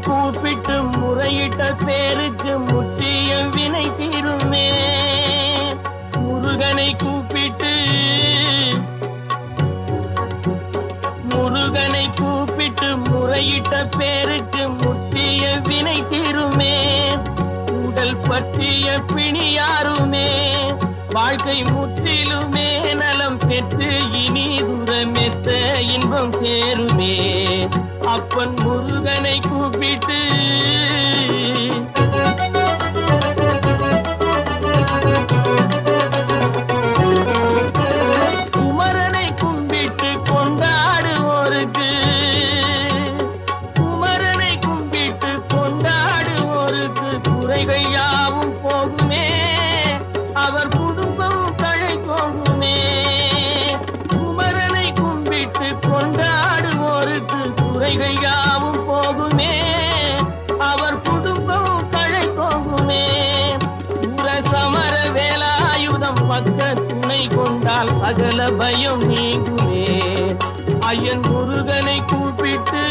கூப்பிட்டு முறையிட்ட பேருக்கு முற்றிய வினை தீருமே. முருகனை கூப்பிட்டு முறையிட்ட பேருக்கு முற்றிய வினை தீருமே. உடல் பற்றிய பிணியாருமே வாழ்க்கை முற்றிலுமே நலம் பெற்று இனி தூரமெத்த இன்பம் சேருமே. அப்பன் முருகனை கூப்பிட்டு குமரனை கும்பிட்டு கொண்டாடுவோருக்கு குறைகள் யாவும் போகுமே. அவர் குடும்பம் தழை போகுமே. குமரனை கும்பிட்டு கொண்டாடுவோருக்கு குறைகள் யாவும் போகுமே. அவர் குடும்பம் தழை போகுமே. சூர சமர வேலாயுதம் பக்க துணை கொண்டால் சகல பயம் நீங்குமே. ஐயன் முருகனை கூப்பிட்டு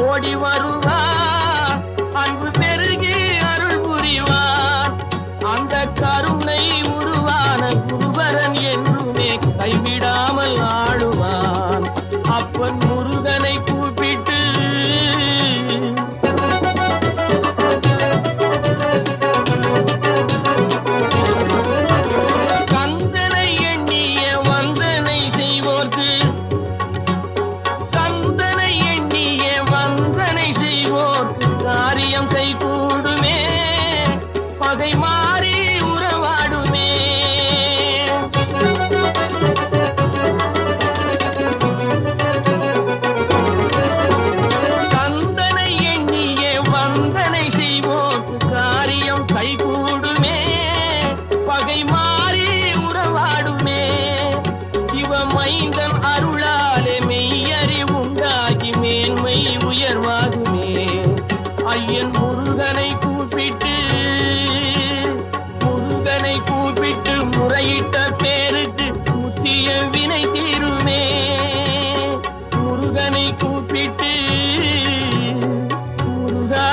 ஓடி வருவார். அன்பு பெருகி அருள் புரிவார். அந்த கருணை உருவான குருவரன் என்றுமே கைவிடாமல் ஆடுவான். அப்பன் முருகனை கூப்பிட்டு கந்தனை எண்ணிய வந்தனை செய்வோர்க்கு காரியம் கைகூடுமே. பகை மாறி உறவாடுமே. கந்தனை எண்ணிய வந்தனை செய்வோர்க்கு காரியம் கைகூடுமே. பகை மாறி உறவாடுமே. சிவமைந்தன் அருளாலே மெய்யறிவுண்டாகி மேன்மை உயர்வாகுமே. ஐயன் முருகனை கூப்பிட்டு முறையிட்ட பேருக்கு முற்றிய வினை தீருமே. முருகனை கூப்பிட்டு முருகா